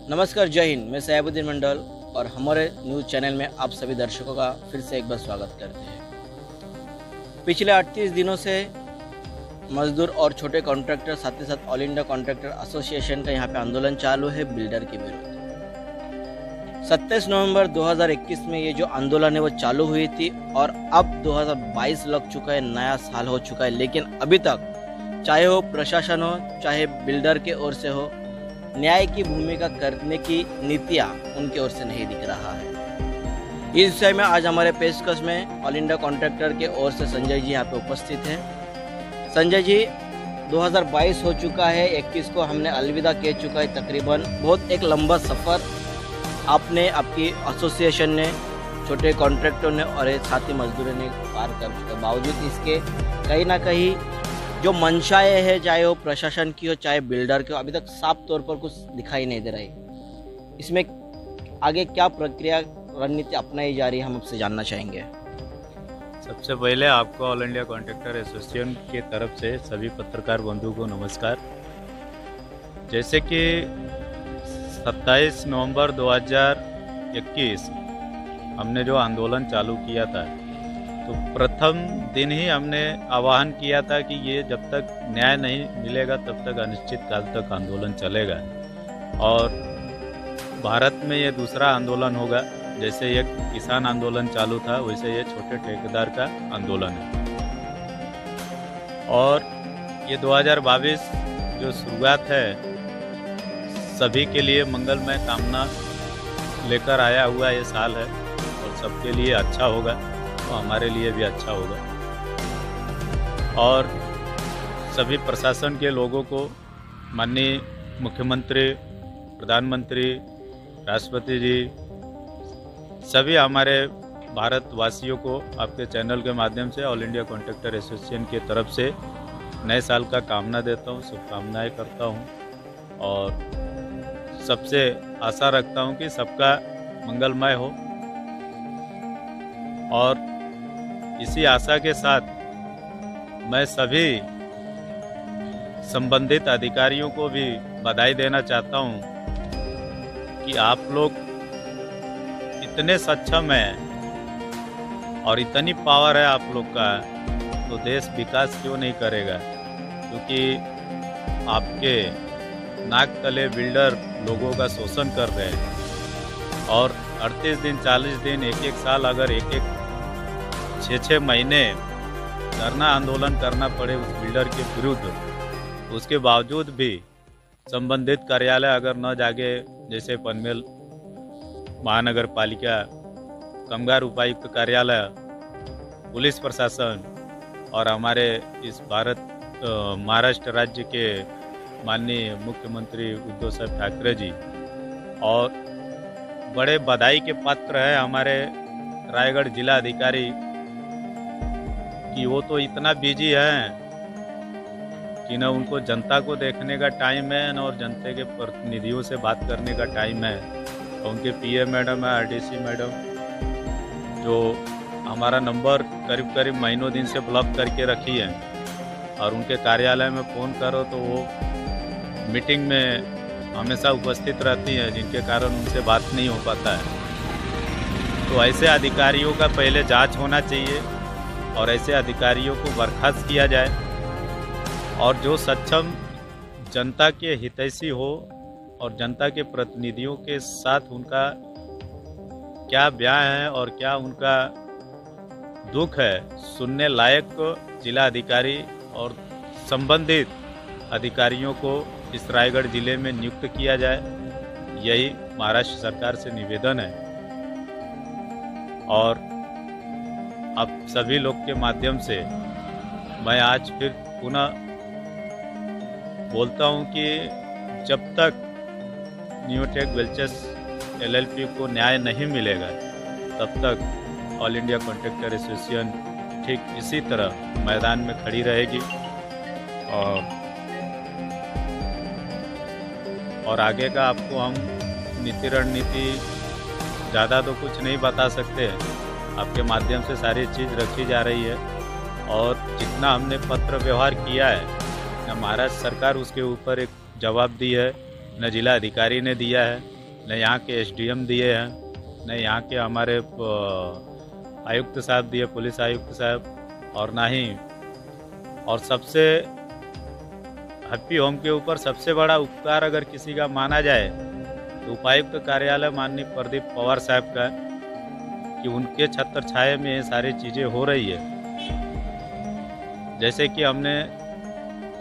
नमस्कार, जय हिंद। मैं सैबुद्दीन मंडल और हमारे न्यूज़ चैनल में आप सभी दर्शकों का फिर से एक बार स्वागत करते हैं। पिछले 38 दिनों से मजदूर और छोटे कॉन्ट्रैक्टर साथ ही साथ ऑल इंडिया कॉन्ट्रैक्टर एसोसिएशन का यहाँ पे आंदोलन चालू है बिल्डर के विरुद्ध। 27 नवंबर 2021 में ये जो आंदोलन है वो चालू हुई थी और अब 2022 लग चुका है, नया साल हो चुका है, लेकिन अभी तक चाहे वो प्रशासन हो चाहे बिल्डर के ओर से हो, न्याय की भूमिका करने की नीतियाँ उनकी ओर से नहीं दिख रहा है। इस विषय में आज हमारे पेशकश में ऑल इंडिया कॉन्ट्रैक्टर के ओर से संजय जी यहाँ पे उपस्थित हैं। संजय जी, 2022 हो चुका है, 21 को हमने अलविदा कह चुका है तकरीबन। बहुत एक लंबा सफ़र आपने, आपकी एसोसिएशन ने, छोटे कॉन्ट्रैक्टर ने और साथी मजदूरों ने पार कर चुका है। बावजूद इसके कहीं ना कहीं जो मंशाएं है, चाहे वो प्रशासन की हो चाहे बिल्डर की हो, अभी तक साफ तौर पर कुछ दिखाई नहीं दे रही। इसमें आगे क्या प्रक्रिया रणनीति अपनाई जा रही है, हम आपसे जानना चाहेंगे। सबसे पहले आपको ऑल इंडिया कॉन्ट्रैक्टर एसोसिएशन की तरफ से सभी पत्रकार बंधुओं को नमस्कार। जैसे कि 27 नवंबर 2021 हमने जो आंदोलन चालू किया था, तो प्रथम दिन ही हमने आह्वान किया था कि ये जब तक न्याय नहीं मिलेगा तब तक अनिश्चित काल तक आंदोलन चलेगा और भारत में ये दूसरा आंदोलन होगा। जैसे एक किसान आंदोलन चालू था, वैसे ये छोटे ठेकेदार का आंदोलन है। और ये 2022 जो शुरुआत है सभी के लिए मंगलमय कामना लेकर आया हुआ ये साल है और सबके लिए अच्छा होगा, तो हमारे लिए भी अच्छा होगा। और सभी प्रशासन के लोगों को, माननीय मुख्यमंत्री, प्रधानमंत्री, राष्ट्रपति जी, सभी हमारे भारतवासियों को आपके चैनल के माध्यम से ऑल इंडिया कॉन्ट्रैक्टर एसोसिएशन की तरफ से नए साल का कामना देता हूँ, शुभकामनाएं करता हूँ और सबसे आशा रखता हूँ कि सबका मंगलमय हो। और इसी आशा के साथ मैं सभी संबंधित अधिकारियों को भी बधाई देना चाहता हूं कि आप लोग इतने सक्षम हैं और इतनी पावर है आप लोग का, तो देश विकास क्यों नहीं करेगा। क्योंकि आपके नाक तले बिल्डर लोगों का शोषण कर रहे हैं और 38 दिन, 40 दिन, एक साल, अगर एक 6 महीने धरना आंदोलन करना पड़े उस बिल्डर के विरुद्ध, उसके बावजूद भी संबंधित कार्यालय अगर न जागे, जैसे पनवेल महानगर पालिका, कामगार उपायुक्त कार्यालय, पुलिस प्रशासन और हमारे इस महाराष्ट्र राज्य के माननीय मुख्यमंत्री उद्धव साहब ठाकरे जी, और बड़े बधाई के पात्र है हमारे रायगढ़ जिला अधिकारी कि वो तो इतना बिजी हैं कि न उनको जनता को देखने का टाइम है न और जनता के प्रतिनिधियों से बात करने का टाइम है। और उनके पीए मैडम है, आरडीसी मैडम, जो हमारा नंबर करीब करीब महीनों दिन से ब्लॉक करके रखी है और उनके कार्यालय में फ़ोन करो तो वो मीटिंग में हमेशा उपस्थित रहती हैं, जिनके कारण उनसे बात नहीं हो पाता है। तो ऐसे अधिकारियों का पहले जांच होना चाहिए और ऐसे अधिकारियों को बर्खास्त किया जाए और जो सक्षम जनता के हितैषी हो और जनता के प्रतिनिधियों के साथ उनका क्या बयान है और क्या उनका दुख है, सुनने लायक जिला अधिकारी और संबंधित अधिकारियों को इस रायगढ़ जिले में नियुक्त किया जाए। यही महाराष्ट्र सरकार से निवेदन है। और आप सभी लोग के माध्यम से मैं आज फिर पुनः बोलता हूं कि जब तक न्यूटेक वेल्चर्स एलएलपी को न्याय नहीं मिलेगा तब तक ऑल इंडिया कॉन्ट्रैक्टर एसोसिएशन ठीक इसी तरह मैदान में खड़ी रहेगी और आगे का आपको हम नीति रणनीति ज़्यादा तो कुछ नहीं बता सकते हैं। आपके माध्यम से सारी चीज़ रखी जा रही है और जितना हमने पत्र व्यवहार किया है, न महाराष्ट्र सरकार उसके ऊपर एक जवाब दी है, न जिला अधिकारी ने दिया है। न यहाँ के एसडीएम दिए हैं, न यहाँ के हमारे आयुक्त साहब दिए, पुलिस आयुक्त साहब, और ना ही, और सबसे हैप्पी होम के ऊपर सबसे बड़ा उपकार अगर किसी का माना जाए तो उपायुक्त कार्यालय माननीय प्रदीप पवार साहब का, कि उनके छत्र छाया में ये सारी चीज़ें हो रही है। जैसे कि हमने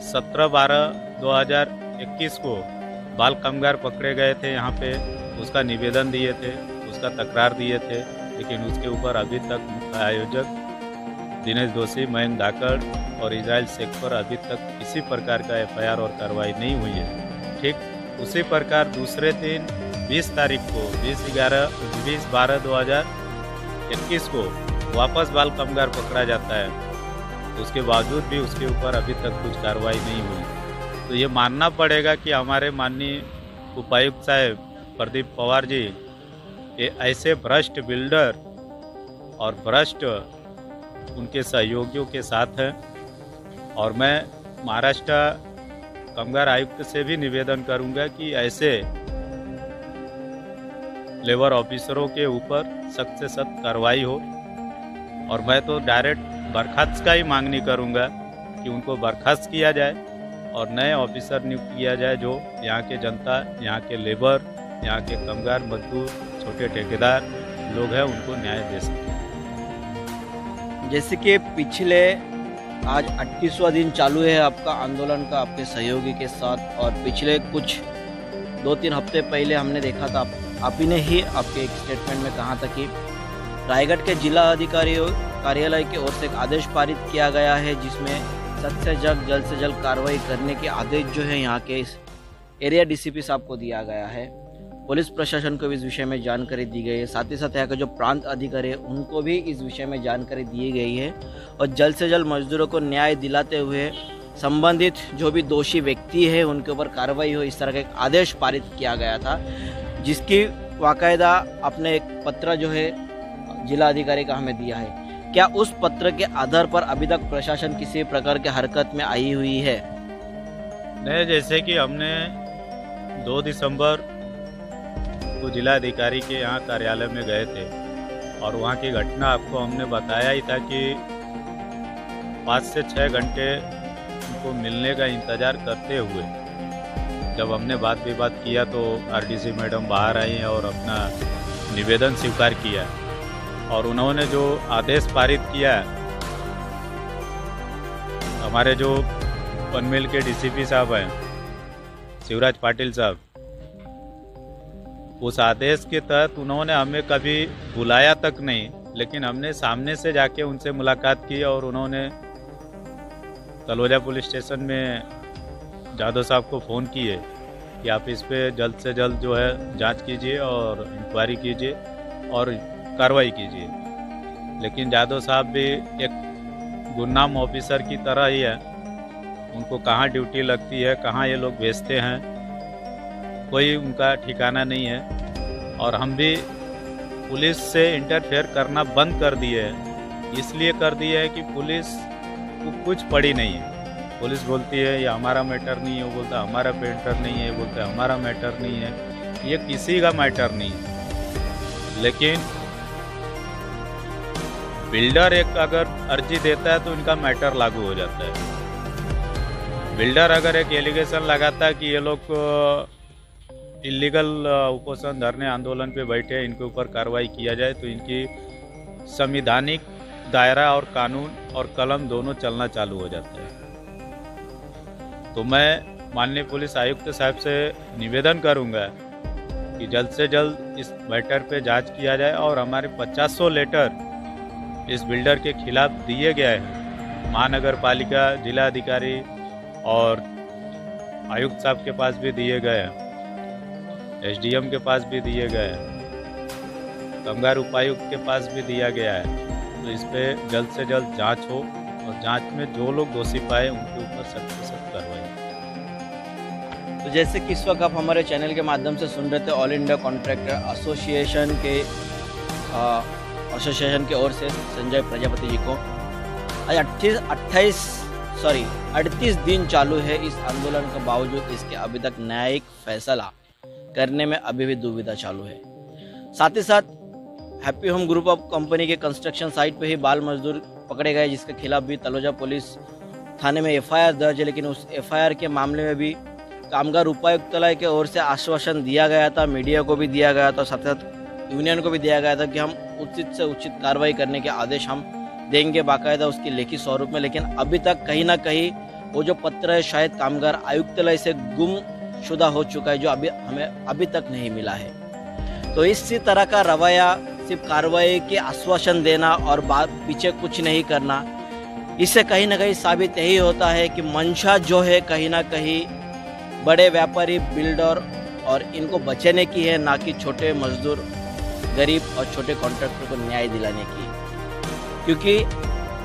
17/12/2021 को बाल कामगार पकड़े गए थे यहाँ पे, उसका निवेदन दिए थे, उसका तकरार दिए थे, लेकिन उसके ऊपर अभी तक मुख्य आयोजक दिनेश दोषी, मयंक धाकड़ और इजराइल शेख पर अभी तक किसी प्रकार का एफआईआर और कार्रवाई नहीं हुई है। ठीक उसी प्रकार दूसरे दिन 20 तारीख को 20/12/2021 को वापस बाल कामगार पकड़ा जाता है, उसके बावजूद भी उसके ऊपर अभी तक कुछ कार्रवाई नहीं हुई। तो ये मानना पड़ेगा कि हमारे माननीय उपायुक्त साहब प्रदीप पवार जी ये ऐसे भ्रष्ट बिल्डर और भ्रष्ट उनके सहयोगियों के साथ हैं। और मैं महाराष्ट्र कामगार आयुक्त से भी निवेदन करूंगा कि ऐसे लेबर ऑफिसरों के ऊपर सख्त से सख्त कार्रवाई हो। और मैं तो डायरेक्ट बर्खास्त का ही मांगनी करूंगा कि उनको बर्खास्त किया जाए और नए ऑफिसर नियुक्त किया जाए, जो यहाँ के जनता, यहाँ के लेबर, यहाँ के कामगार मजदूर, छोटे ठेकेदार लोग हैं, उनको न्याय दे सकें। जैसे कि पिछले आज 38वां दिन चालू है आपका आंदोलन का आपके सहयोगी के साथ, और पिछले कुछ 2-3 हफ्ते पहले हमने देखा था, आप ही ने ही आपके एक स्टेटमेंट में कहा था कि रायगढ़ के जिला अधिकारी कार्यालय की ओर से एक आदेश पारित किया गया है, जिसमें सख्त से जल्द से जल्द कार्रवाई करने के आदेश जो है यहाँ के इस एरिया डीसीपी साहब को दिया गया है। पुलिस प्रशासन को भी इस विषय में जानकारी दी गई है, साथ ही साथ यहाँ के जो प्रांत अधिकारी है उनको भी इस विषय में जानकारी दी गई है, और जल्द से जल्द मजदूरों को न्याय दिलाते हुए संबंधित जो भी दोषी व्यक्ति है उनके ऊपर कार्रवाई हो, इस तरह का एक आदेश पारित किया गया था, जिसकी बाकायदा आपने एक पत्र जो है जिला अधिकारी का हमें दिया है। क्या उस पत्र के आधार पर अभी तक प्रशासन किसी प्रकार की हरकत में आई हुई है? नहीं, जैसे कि हमने 2 दिसंबर को जिला अधिकारी के यहाँ कार्यालय में गए थे, और वहाँ की घटना आपको हमने बताया ही था कि 5 से 6 घंटे उनको मिलने का इंतज़ार करते हुए जब हमने बात विवाद किया तो आरडीसी मैडम बाहर आई हैं और अपना निवेदन स्वीकार किया, और उन्होंने जो आदेश पारित किया, हमारे जो पनवेल के डीसीपी साहब हैं शिवराज पाटिल साहब, उस आदेश के तहत उन्होंने हमें कभी बुलाया तक नहीं, लेकिन हमने सामने से जाके उनसे मुलाकात की, और उन्होंने तलोजा पुलिस स्टेशन में जादव साहब को फ़ोन किए कि आप इस पे जल्द से जल्द जो है जांच कीजिए और इंक्वायरी कीजिए और कार्रवाई कीजिए। लेकिन जादव साहब भी एक गुमनाम ऑफिसर की तरह ही है, उनको कहाँ ड्यूटी लगती है, कहाँ ये लोग भेजते हैं, कोई उनका ठिकाना नहीं है। और हम भी पुलिस से इंटरफेयर करना बंद कर दिए हैं, इसलिए कर दिए है कि पुलिस को कुछ पड़ी नहीं है। पुलिस बोलती है ये हमारा मैटर नहीं है, वो बोलता है हमारा मैटर नहीं है, बोलता है हमारा मैटर नहीं है, ये किसी का मैटर नहीं है। लेकिन बिल्डर एक अगर अर्जी देता है तो इनका मैटर लागू हो जाता है। बिल्डर अगर एक एलिगेशन लगाता है कि ये लोग इलीगल उपोषण धरने आंदोलन पे बैठे हैं, इनके ऊपर कार्रवाई किया जाए, तो इनकी संवैधानिक दायरा और कानून और कलम दोनों चलना चालू हो जाता है। तो मैं माननीय पुलिस आयुक्त साहब से निवेदन करूंगा कि जल्द से जल्द इस मैटर पे जांच किया जाए, और हमारे 500 लेटर इस बिल्डर के खिलाफ दिए गए हैं। महानगर पालिका, जिला अधिकारी और आयुक्त साहब के पास भी दिए गए हैं, एसडीएम के पास भी दिए गए हैं, कामगार उपायुक्त के पास भी दिया गया है। तो इस पे जल्द से जल्द जांच हो, और जांच में जो लोग दोषी पाए उनके ऊपर सख्त से सख्त कार्रवाई। तो जैसे कि इस वक्त आप हमारे चैनल के माध्यम से सुन रहे थे, ऑल इंडिया कॉन्ट्रैक्टर एसोसिएशन के ओर से संजय प्रजापति जी को आज 38 दिन चालू है इस आंदोलन के बावजूद इसके अभी तक न्यायिक फैसला करने में अभी भी दुविधा चालू है। साथ ही साथ happy home group of company के कंस्ट्रक्शन साइट पे ही बाल मजदूर पकड़े गए, जिसके खिलाफ भी तलोजा पुलिस थाने में एफआईआर दर्ज है। लेकिन उस एफआईआर के मामले में भी कामगार उपायुक्तालय के ओर से आश्वासन दिया गया था, मीडिया को भी दिया गया था, साथ साथ यूनियन को भी दिया गया था कि हम उचित से उचित कार्रवाई करने के आदेश हम देंगे बाकायदा उसकी लेखी स्वरूप में। लेकिन अभी तक कहीं ना कहीं वो जो पत्र है शायद कामगार आयुक्तालय से गुमशुदा हो चुका है, जो हमें अभी तक नहीं मिला है। तो इसी तरह का रवैया, सिर्फ कार्रवाई के आश्वासन देना और बाद पीछे कुछ नहीं करना, इससे कहीं ना कहीं साबित यही होता है कि मंशा जो है कहीं ना कहीं बड़े व्यापारी, बिल्डर और इनको बचाने की है, ना कि छोटे मजदूर, गरीब और छोटे कॉन्ट्रैक्टर को न्याय दिलाने की। क्योंकि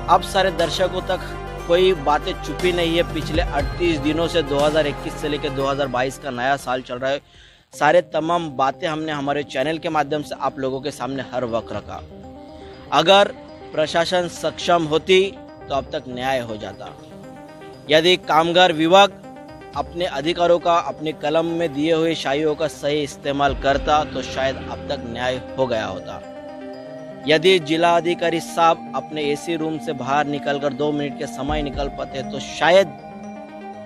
अब सारे दर्शकों तक कोई बातें छुपी नहीं है। पिछले 38 दिनों से 2021 से लेकर 2022 का नया साल चल रहा है, सारे तमाम बातें हमने हमारे चैनल के माध्यम से आप लोगों के सामने हर वक्त रखा। अगर प्रशासन सक्षम होती तो अब तक न्याय हो जाता। यदि कामगार विभाग अपने अधिकारों का, अपने कलम में दिए हुए शाइयों का सही इस्तेमाल करता तो शायद अब तक न्याय हो गया होता। यदि जिला अधिकारी साहब अपने एसी रूम से बाहर निकलकर 2 मिनट के समय निकल पाते तो शायद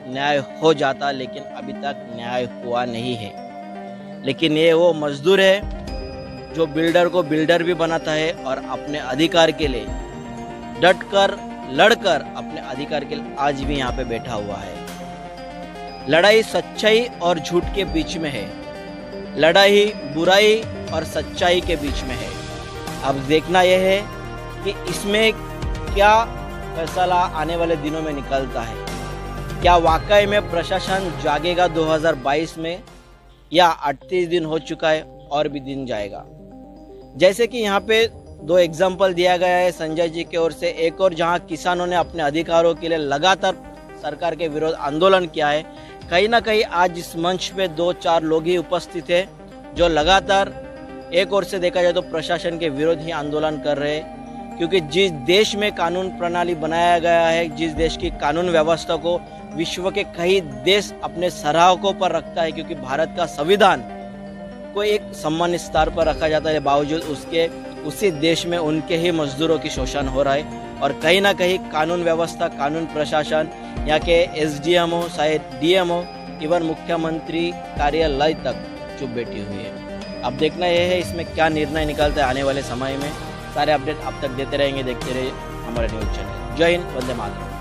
न्याय हो जाता, लेकिन अभी तक न्याय हुआ नहीं है। लेकिन ये वो मजदूर है जो बिल्डर को बिल्डर भी बनाता है और अपने अधिकार के लिए डटकर, लड़कर अपने अधिकार के लिए आज भी यहाँ पे बैठा हुआ है। लड़ाई सच्चाई और झूठ के बीच में है, लड़ाई बुराई और सच्चाई के बीच में है। अब देखना यह है कि इसमें क्या फैसला आने वाले दिनों में निकलता है। क्या वाकई में प्रशासन जागेगा 2022 में, या 38 दिन हो चुका है और भी दिन जाएगा। जैसे कि यहाँ पे 2 एग्जाम्पल दिया गया है संजय जी की ओर से, एक और जहाँ किसानों ने अपने अधिकारों के लिए लगातार सरकार के विरोध आंदोलन किया है। कहीं ना कहीं आज इस मंच पे 2-4 लोग ही उपस्थित है जो लगातार एक ओर से देखा जाए तो प्रशासन के विरोध ही आंदोलन कर रहे हैं। क्योंकि जिस देश में कानून प्रणाली बनाया गया है, जिस देश की कानून व्यवस्था को विश्व के कई देश अपने सराहकों पर रखता है, क्योंकि भारत का संविधान को एक सम्मानित स्तर पर रखा जाता है, बावजूद उसके उसी देश में उनके ही मजदूरों की शोषण हो रहा है। और कहीं ना कहीं कानून व्यवस्था, कानून प्रशासन, यहाँ के एसडीएम हो, शायद डीएम हो, इवन मुख्यमंत्री कार्यालय तक चुप बैठी हुई है। अब देखना यह है इसमें क्या निर्णय निकलता है आने वाले समय में। सारे अपडेट आप तक देते रहेंगे, देखते रहिए हमारे न्यूज़ चैनल। जय हिंद, वंदे मातरम।